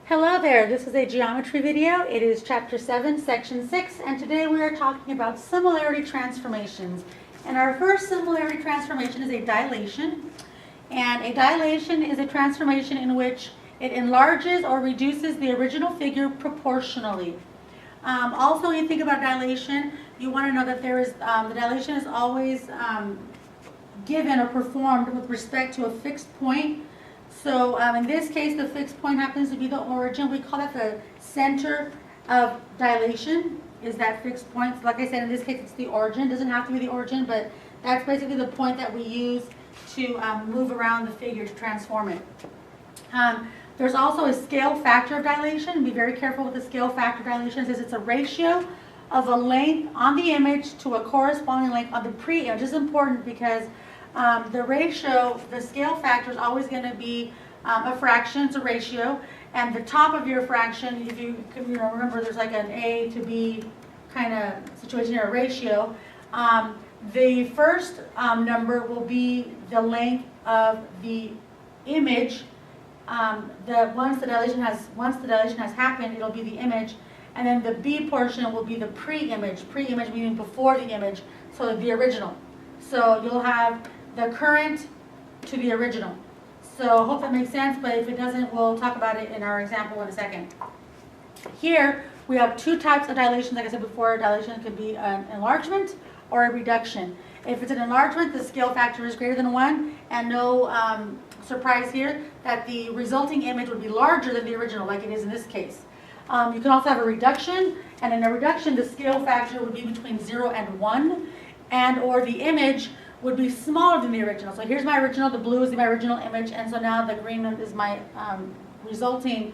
Hello there, this is a geometry video. It is chapter 7, section 6, and today we are talking about similarity transformations. And our first similarity transformation is a dilation. And a dilation is a transformation in which it enlarges or reduces the original figure proportionally. Also, when you think about dilation, you want to know that there is, the dilation is always given or performed with respect to a fixed point. So in this case, the fixed point happens to be the origin. We call that the center of dilation, is that fixed point. So like I said, in this case, it's the origin. It doesn't have to be the origin, but that's basically the point that we use to move around the figure to transform it. There's also a scale factor of dilation. Be very careful with the scale factor of dilation. It says it's a ratio of a length on the image to a corresponding length on the pre-image. This is important because the ratio, the scale factor is always going to be a fraction. It's a ratio, and the top of your fraction, if you can, remember, there's like an A to B kind of situation here, a ratio. The first number will be the length of the image. Once the dilation has happened, it'll be the image, and then the B portion will be the pre-image. Pre-image meaning before the image, so the original. So you'll have the current to the original. So I hope that makes sense, but if it doesn't, we'll talk about it in our example in a second. Here we have two types of dilation. Like I said before, dilation can be an enlargement or a reduction. If it's an enlargement, the scale factor is greater than 1, and no surprise here that the resulting image would be larger than the original, like it is in this case. You can also have a reduction, and in a reduction, the scale factor would be between 0 and 1, and or the image would be smaller than the original. So here's my original, the blue is my original image, and so now the green is my resulting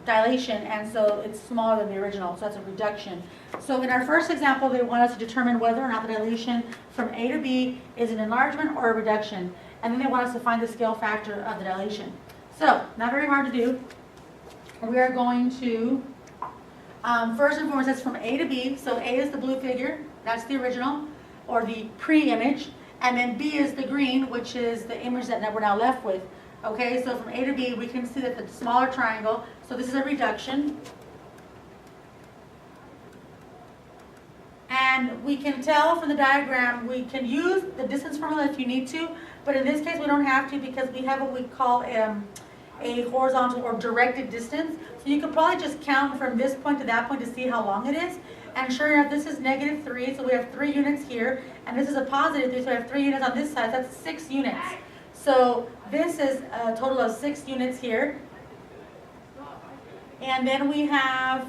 dilation, and so it's smaller than the original, so that's a reduction. So in our first example, they want us to determine whether or not the dilation from A to B is an enlargement or a reduction, and then they want us to find the scale factor of the dilation. So, not very hard to do. We are going to, first and foremost, that's from A to B, so A is the blue figure, that's the original, or the pre-image, and then B is the green, which is the image that we're now left with. Okay, so from A to B, we can see that the smaller triangle, so this is a reduction. And we can tell from the diagram, we can use the distance formula if you need to, but in this case we don't have to because we have what we call a horizontal or directed distance. So you could probably just count from this point to that point to see how long it is. And sure enough, this is -3, so we have 3 units here, and this is a +3, so we have 3 units on this side, that's 6 units. So this is a total of 6 units here. And then we have,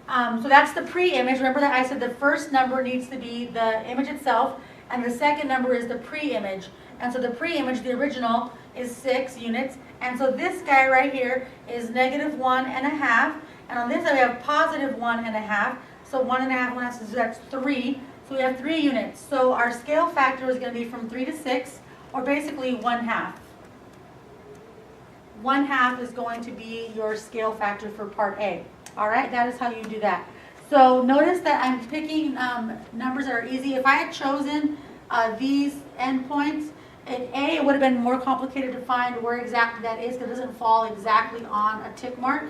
so that's the pre-image. Remember that I said the first number needs to be the image itself, and the second number is the pre-image. And so the pre-image, the original, is 6 units. And so this guy right here is -1.5. And on this side we have +1.5. So 1.5, so that's 3. So we have 3 units. So our scale factor is going to be from 3 to 6, or basically 1/2. 1/2 is going to be your scale factor for part A. All right, that is how you do that. So notice that I'm picking numbers that are easy. If I had chosen these endpoints, in A, it would have been more complicated to find where exactly that is because it doesn't fall exactly on a tick mark.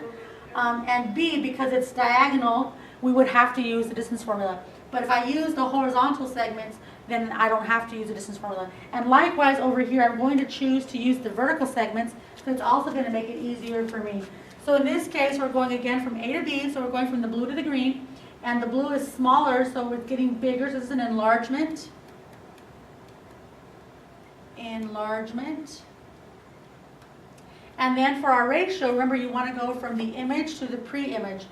And B, because it's diagonal, we would have to use the distance formula. But if I use the horizontal segments, then I don't have to use the distance formula. And likewise over here, I'm going to choose to use the vertical segments because it's also going to make it easier for me. So in this case, we're going again from A to B, so we're going from the blue to the green. And the blue is smaller, so it's getting bigger, so this is an enlargement. Enlargement. And then for our ratio, remember you want to go from the image to the pre-image.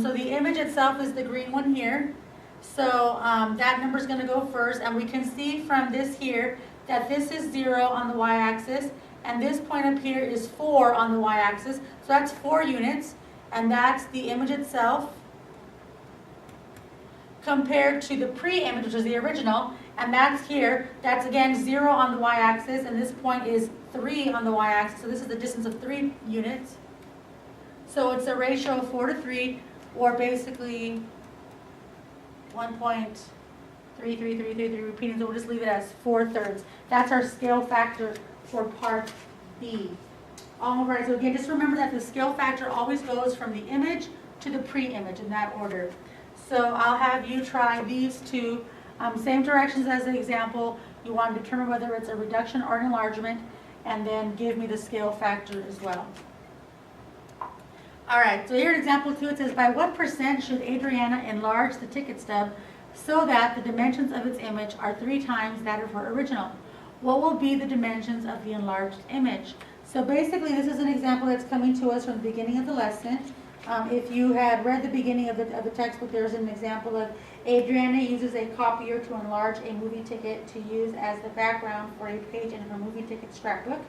So the image itself is the green one here. So that number is going to go first, and we can see from this here that this is 0 on the y-axis, and this point up here is 4 on the y-axis. So that's 4 units, and that's the image itself compared to the pre-image, which is the original, and that's here. That's again 0 on the y-axis, and this point is 3 on the y-axis, so this is the distance of 3 units. So it's a ratio of 4 to 3, or basically 1.33333 repeating, so we'll just leave it as 4/3. That's our scale factor for part B. All right, so again, just remember that the scale factor always goes from the image to the pre-image in that order. So I'll have you try these two, same directions as the example. You want to determine whether it's a reduction or an enlargement, and then give me the scale factor as well. All right, so here in example 2, it says, by what percent should Adriana enlarge the ticket stub so that the dimensions of its image are 3 times that of her original? What will be the dimensions of the enlarged image? So basically, this is an example that's coming to us from the beginning of the lesson. If you had read the beginning of the textbook, there's an example of Adriana uses a copier to enlarge a movie ticket to use as the background for a page in her movie ticket scrapbook.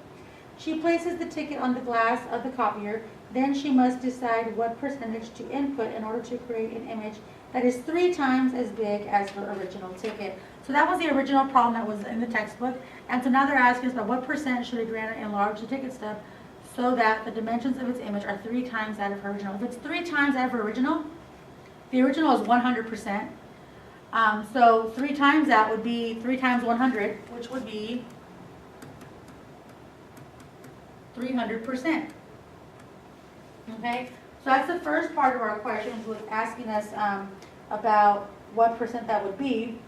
She places the ticket on the glass of the copier. Then she must decide what percentage to input in order to create an image that is 3 times as big as her original ticket. So that was the original problem that was in the textbook. And so now they're asking us by what percent should Adriana enlarge the ticket stub so that the dimensions of its image are 3 times that of her original. If it's 3 times that of her original, the original is 100%. So 3 times that would be 3 times 100, which would be 300%. Okay, so that's the first part of our questions, was asking us about what percent that would be.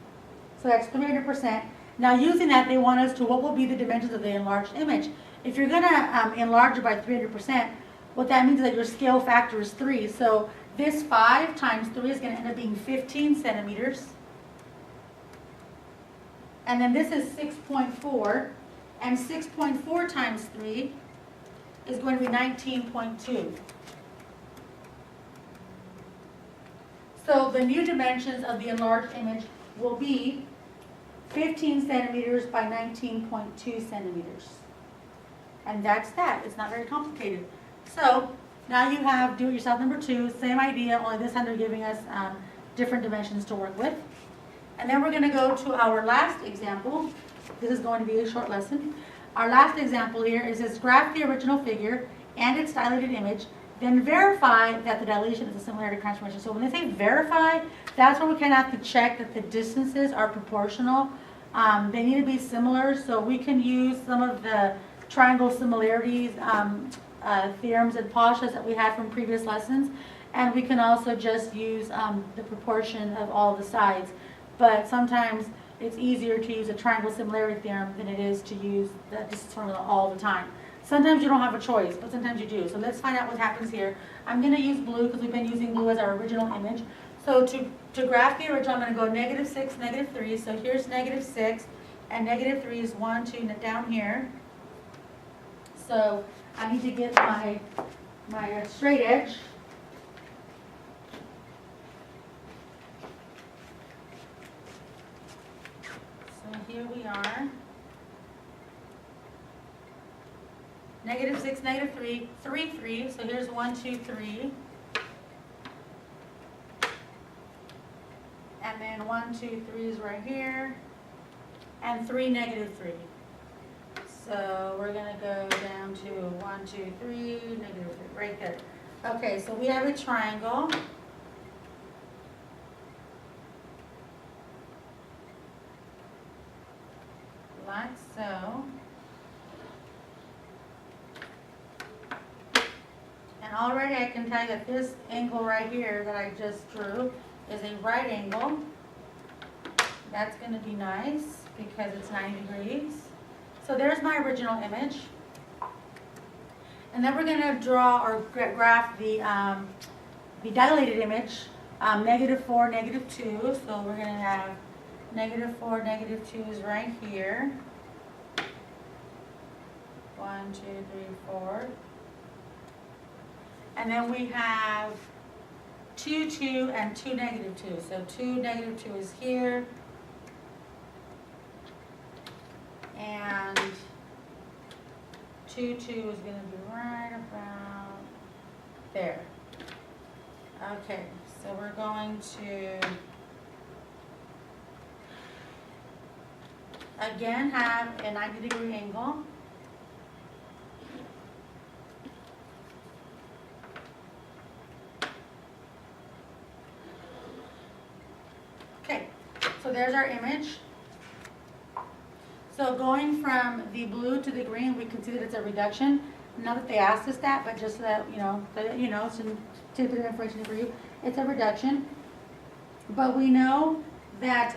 So that's 300%. Now using that, they want us to what will be the dimensions of the enlarged image. If you're going to enlarge it by 300%, what that means is that your scale factor is 3. So this 5 times 3 is going to end up being 15 centimeters. And then this is 6.4. And 6.4 times 3 is going to be 19.2. So the new dimensions of the enlarged image will be 15 centimeters by 19.2 centimeters. And that's that. It's not very complicated. So now you have do-it-yourself number 2, same idea, only this time they're giving us different dimensions to work with. And then we're going to go to our last example. This is going to be a short lesson. Our last example here is this: graph the original figure and its dilated image, then verify that the dilation is a similarity transformation. So when they say verify, that's where we kind of have to check that the distances are proportional. They need to be similar, so we can use some of the triangle similarities theorems and postulates that we had from previous lessons, and we can also just use the proportion of all the sides. But sometimes it's easier to use a triangle similarity theorem than it is to use the distance formula all the time. Sometimes you don't have a choice, but sometimes you do. So let's find out what happens here. I'm going to use blue because we've been using blue as our original image. So to graph the original, I'm going to go -6, -3. So here's -6, and -3 is 1, 2, down here. So I need to get my straight edge. So here we are. -6, -3, 3, 3. So here's 1, 2, 3. And then 1, 2, 3 is right here. And 3, -3. So we're going to go down to 1, 2, 3, -3, right there. Okay, so we have a triangle. Like so. And already I can tell you that this angle right here that I just drew is a right angle. That's going to be nice because it's 90 degrees. So there's my original image. And then we're going to draw or graph the dilated image, -4, -2. So we're going to have -4, -2 is right here. 1, 2, 3, 4. And then we have 2, 2, and 2, -2. So 2, -2 is here. And 2, 2 is going to be right about there. Okay, so we're going to again have a 90-degree angle. Okay, so there's our image. So going from the blue to the green, we can see that it's a reduction. Not that they asked us that, but just so that, some tidbit of information for you. It's a reduction. But we know that,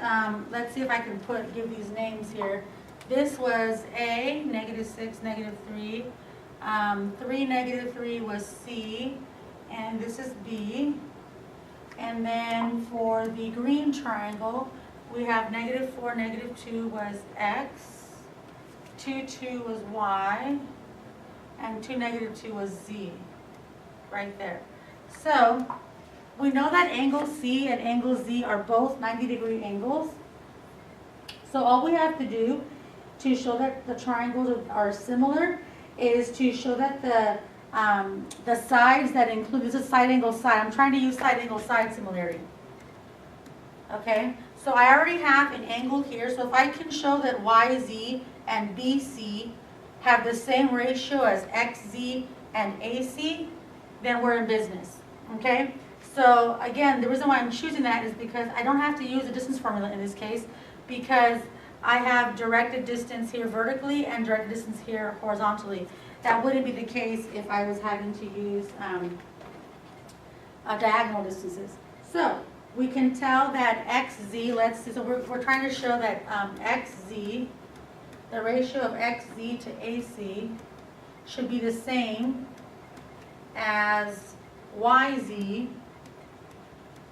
let's see if I can give these names here. This was A, -6, -3. 3, -3 was C, and this is B. And then for the green triangle, we have -4, -2 was X, 2, 2 was Y, and 2, -2 was Z, right there. So we know that angle C and angle Z are both 90-degree angles. So all we have to do to show that the triangles are similar is to show that the sides that include, this is side angle side. I'm trying to use side angle side similarity. Okay, so I already have an angle here. So if I can show that YZ and BC have the same ratio as XZ and AC, then we're in business. Okay, so again, the reason why I'm choosing that is because I don't have to use a distance formula in this case, because I have directed distance here vertically and directed distance here horizontally. That wouldn't be the case if I was having to use diagonal distances. So we can tell that XZ, let's see, so we're trying to show that XZ, the ratio of XZ to AC should be the same as YZ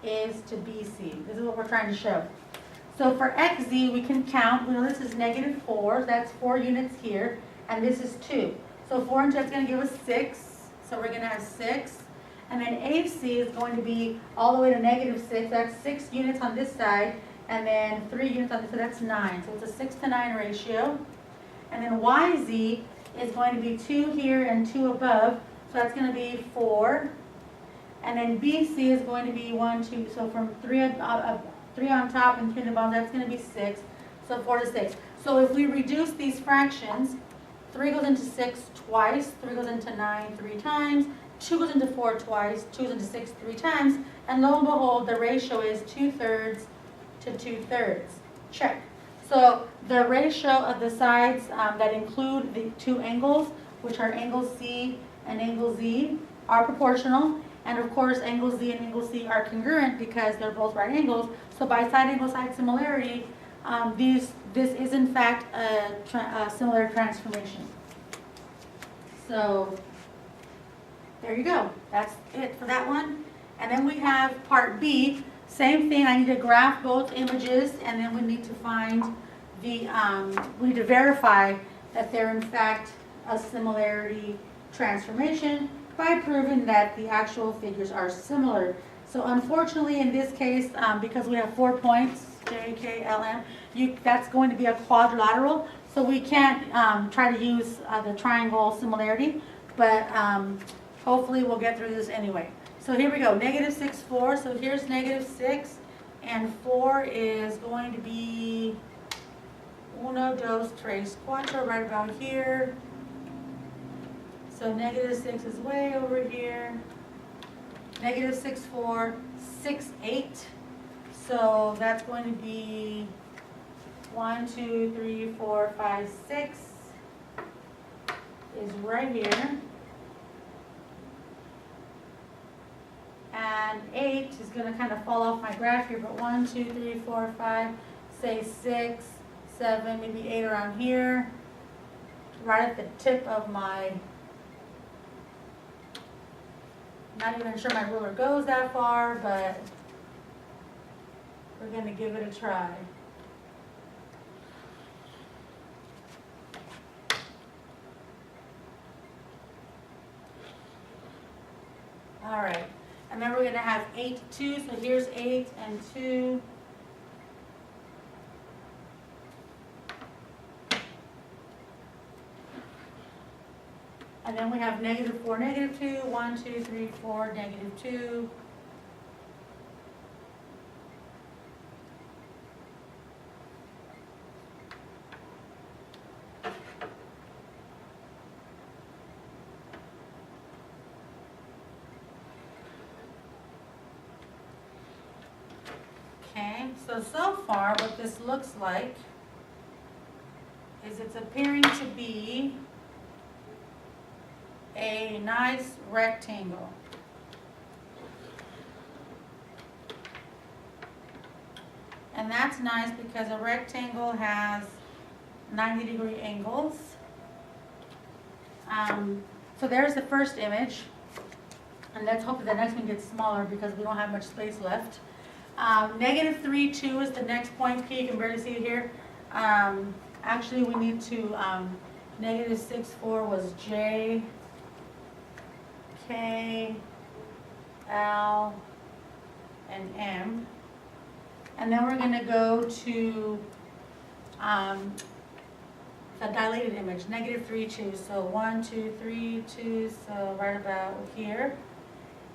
is to BC. This is what we're trying to show. So for XZ, we can count, we know this is -4, that's 4 units here, and this is 2. So 4 and 2, that's going to give us 6. So we're going to have 6. And then AC is going to be all the way to -6. That's 6 units on this side, and then 3 units on this side, that's 9. So it's a 6 to 9 ratio. And then YZ is going to be 2 here and 2 above, so that's going to be 4. And then BC is going to be 1, 2, so from 3 on top and 3 on the bottom, that's going to be 6. So 4 to 6. So if we reduce these fractions, 3 goes into 6 twice, 3 goes into 9 3 times, 2 goes into 4 twice, 2 goes into 6 3 times, and lo and behold, the ratio is 2/3 to 2/3. Check. So the ratio of the sides that include the 2 angles, which are angle C and angle Z, are proportional. And of course, angle Z and angle C are congruent because they're both right angles. So by side angle side similarity, this is in fact a similar transformation. So there you go. That's it for that one. And then we have part B. Same thing. I need to graph both images, and then we need to find we need to verify that they're in fact a similarity transformation by proving that the actual figures are similar. So unfortunately in this case, because we have 4 points, J, K, L, M, that's going to be a quadrilateral, so we can't try to use the triangle similarity, but hopefully we'll get through this anyway. So here we go, -6, 4, so here's -6, and 4 is going to be 1, 2, 3, 4, right about here. So -6 is way over here. -6, 4, 6, 8. So that's going to be 1, 2, 3, 4, 5, 6 is right here. And 8 is going to kind of fall off my graph here, but 1, 2, 3, 4, 5, say 6, 7, maybe 8 around here. Right at the tip of my, not even sure my ruler goes that far, but we're going to give it a try. All right, and then we're going to have 8, 2, so here's 8 and 2. And then we have -4, -2, 1, 2, 3, 4, -2. Okay, so far what this looks like is it's appearing to be a nice rectangle. And that's nice because a rectangle has 90-degree angles. So there's the first image. And let's hope that the next one gets smaller because we don't have much space left. Negative 3, 2 is the next point P. You can barely see it here. Actually, we need to, negative 6, 4 was J, K, L, and M. And then we're going to go to the dilated image, negative 3, 2. So 1, 2, 3, 2, so right about here.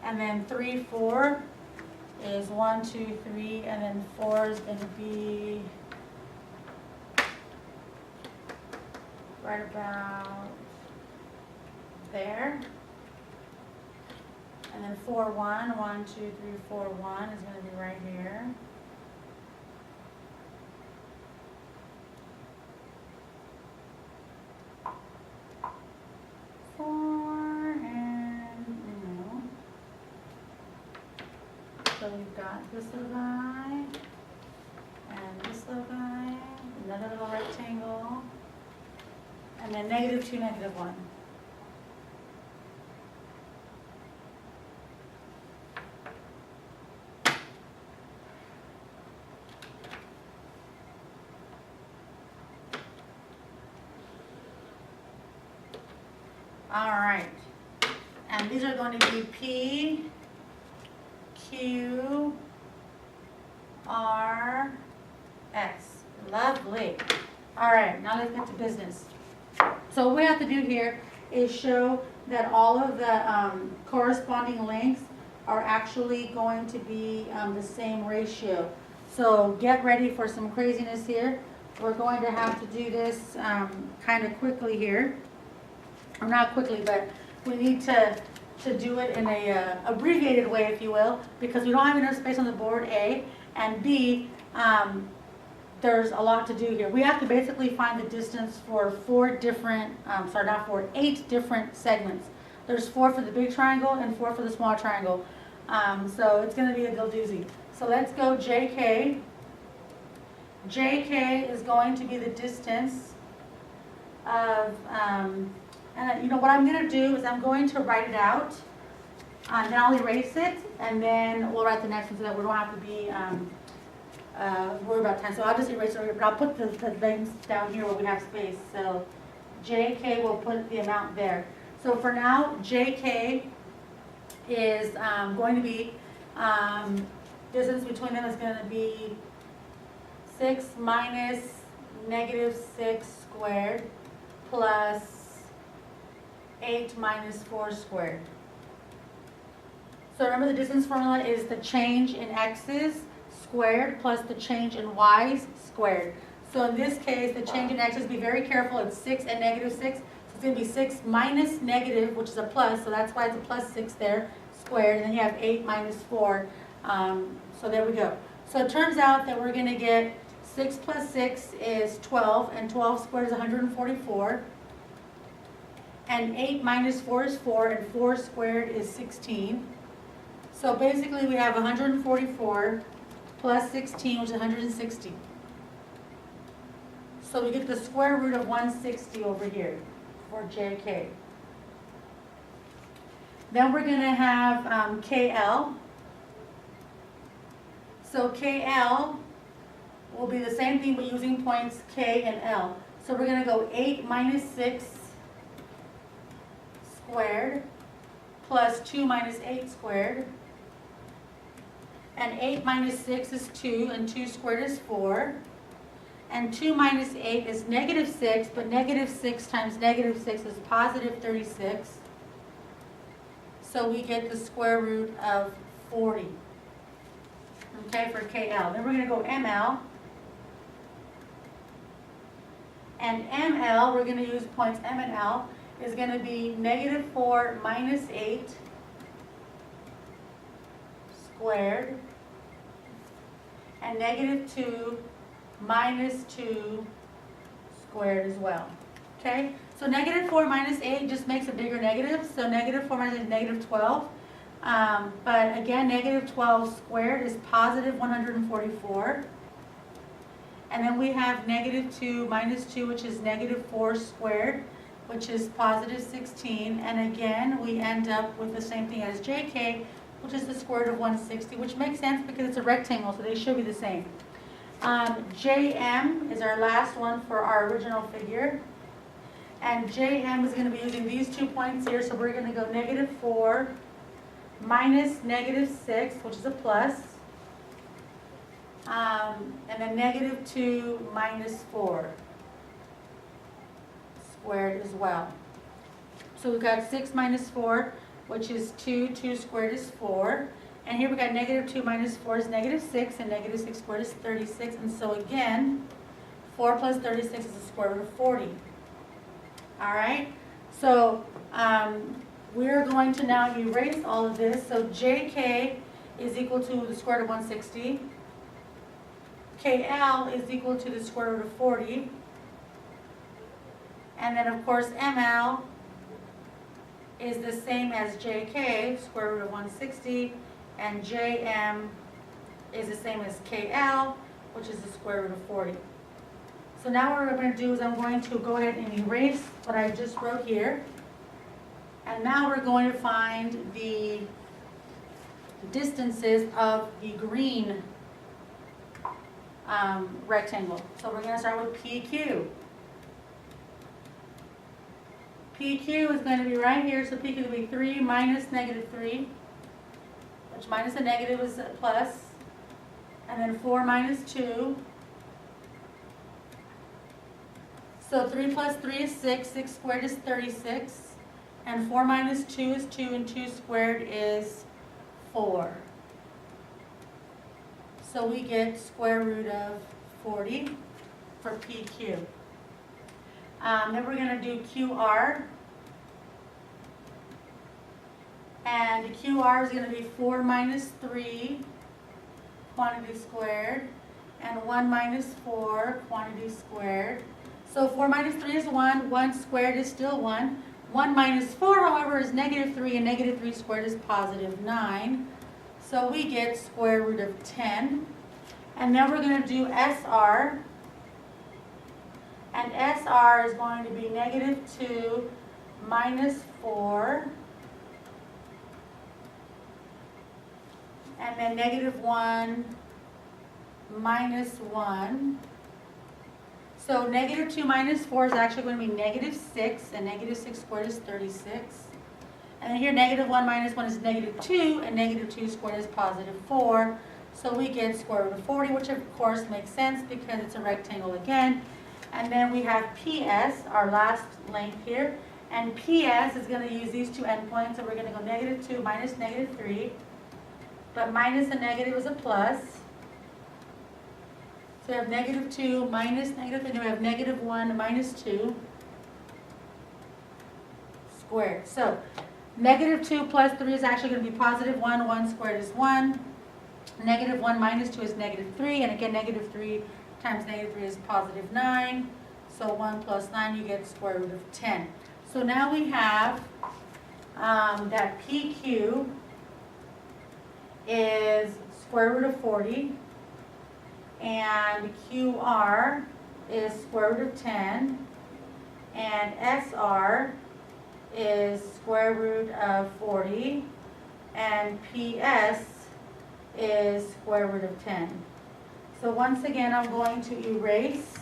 And then 3, 4 is 1, 2, 3, and then 4 is going to be right about there. And then 4, 1, 1, 2, 3, 4, 1 is going to be right here. So we've got this little guy, and this little guy, another little rectangle, and then negative 2, negative 1. All right, and these are going to be P, Q, R, S. Lovely. All right, now let's get to business. So what we have to do here is show that all of the corresponding lengths are actually going to be the same ratio. So get ready for some craziness here. We're going to have to do this kind of quickly here. Or not quickly, but we need to do it in a abbreviated way, if you will, because we don't have enough space on the board, A, and B, there's a lot to do here. We have to basically find the distance for 8 different segments. There's 4 for the big triangle and 4 for the small triangle. So it's going to be a doozy. So let's go JK. JK is going to be the distance of, and you know what I'm going to do is I'm going to write it out, and then I'll erase it, and then we'll write the next one so that we don't have to be worried about time. So I'll just erase it, but I'll put the things down here where we have space. So JK, will put the amount there. So for now, JK is going to be, distance between them is going to be 6 minus negative 6 squared plus 8 minus 4 squared. So remember, the distance formula is the change in x's squared plus the change in y's squared. So in this case, the change in x's, be very careful, it's 6 and negative 6. So it's going to be 6 minus negative, which is a plus, so that's why it's a plus 6 there, squared. And then you have 8 minus 4. So there we go. So it turns out that we're going to get 6 plus 6 is 12, and 12 squared is 144. And 8 minus 4 is 4, and 4 squared is 16. So basically we have 144 plus 16, which is 160. So we get the square root of 160 over here for JK. Then we're going to have KL. So KL will be the same thing, but using points K and L. So we're going to go 8 minus 6 squared plus 2 minus 8 squared. And 8 minus 6 is 2, and 2 squared is 4. And 2 minus 8 is negative 6, but negative 6 times negative 6 is positive 36. So we get the square root of 40. Okay, for KL. Then we're going to go ML. And ML, we're going to use points M and L, is going to be negative 4 minus 8 squared, and negative 2 minus 2 squared as well. Okay, So negative 4 minus 8 just makes a bigger negative, so negative 4 minus 8 is negative 12. But again, negative 12 squared is positive 144. And then we have negative 2 minus 2, which is negative 4 squared, which is positive 16. And again, we end up with the same thing as JK, which is the square root of 160, which makes sense because it's a rectangle, so they should be the same. JM is our last one for our original figure. And JM is going to be using these 2 points here, so we're going to go negative 4 minus negative 6, which is a plus. And then negative 2 minus 4 squared as well. So we've got 6 minus 4, which is 2. 2 squared is 4. And here we've got negative 2 minus 4 is negative 6, and negative 6 squared is 36. And so again, 4 plus 36 is the square root of 40. All right? So we're going to now erase all of this. So JK is equal to the square root of 160. KL is equal to the square root of 40. And then, of course, ML is the same as JK, square root of 160. And JM is the same as KL, which is the square root of 40. So now what we're going to do is I'm going to go ahead and erase what I just wrote here. And now we're going to find the distances of the green rectangle. So we're going to start with PQ. PQ is going to be right here, so PQ is going to be 3 minus negative 3, which minus a negative is a plus, and then 4 minus 2. So 3 plus 3 is 6, 6 squared is 36, and 4 minus 2 is 2, and 2 squared is 4. So we get square root of 40 for PQ. Then we're going to do QR. And QR is going to be 4 minus 3 quantity squared, and 1 minus 4 quantity squared. So 4 minus 3 is 1, 1 squared is still 1. 1 minus 4, however, is negative 3, and negative 3 squared is positive 9. So we get square root of 10. And then we're going to do SR. And SR is going to be negative 2 minus 4. And then negative 1 minus 1. So negative 2 minus 4 is actually going to be negative 6, and negative 6 squared is 36. And then here negative 1 minus 1 is negative 2, and negative 2 squared is positive 4. So we get square root of 40, which of course makes sense because it's a rectangle again. And then we have PS, our last length here. And PS is going to use these 2 endpoints, so we're going to go negative 2 minus negative 3. But minus a negative is a plus. So we have negative 2 minus negative 3, and we have negative 1 minus 2 squared. So negative 2 plus 3 is actually going to be positive 1. 1 squared is 1. Negative 1 minus 2 is negative 3. And again, negative 3 times negative 3 is positive 9. So 1 plus 9, you get square root of 10. So now we have that PQ is square root of 40. And QR is square root of 10. And SR is square root of 40. And PS is square root of 10. So once again, I'm going to erase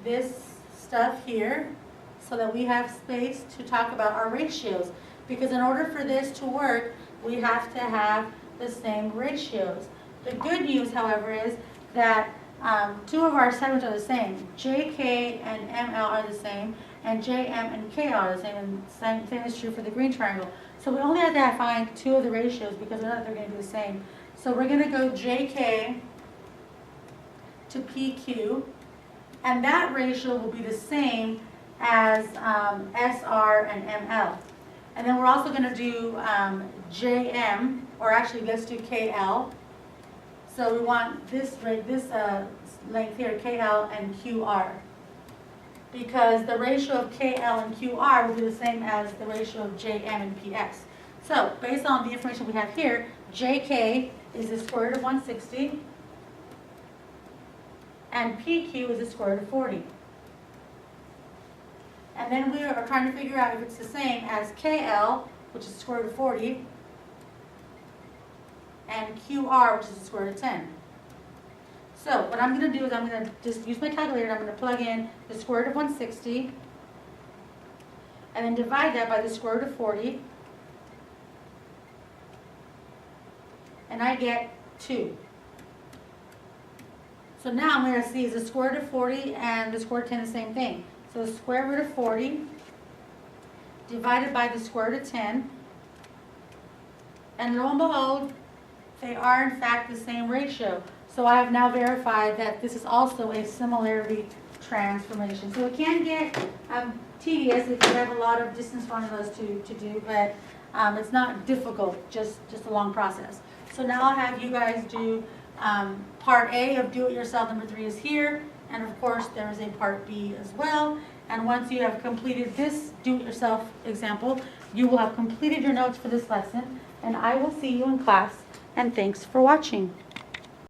this stuff here so that we have space to talk about our ratios. Because in order for this to work, we have to have the same ratios. The good news, however, is that 2 of our segments are the same. JK and ML are the same, and JM and KL are the same, and same is true for the green triangle. So we only have to find 2 of the ratios because we know that they're going to be the same. So we're going to go JK to PQ, and that ratio will be the same as SR and ML. And then we're also going to do JM, or actually let's do KL. So we want this length here, KL and QR. because the ratio of KL and QR will be the same as the ratio of JM and PS. So based on the information we have here, JK is the square root of 160, and PQ is the square root of 40. And then we are trying to figure out if it's the same as KL, which is the square root of 40, and QR, which is the square root of 10. So what I'm going to do is I'm going to just use my calculator, and I'm going to plug in the square root of 160, and then divide that by the square root of 40, and I get 2. So now I'm going to see is the square root of 40 and the square root of 10 the same thing. So the square root of 40 divided by the square root of 10, and lo and behold, they are in fact the same ratio. So I have now verified that this is also a similarity transformation. So it can get tedious if you have a lot of distance formulas to do, but it's not difficult, just a long process. So now I'll have you guys do part A of do-it-yourself. Number 3 is here, and of course there is a part B as well. And once you have completed this do-it-yourself example, you will have completed your notes for this lesson, and I will see you in class, and thanks for watching.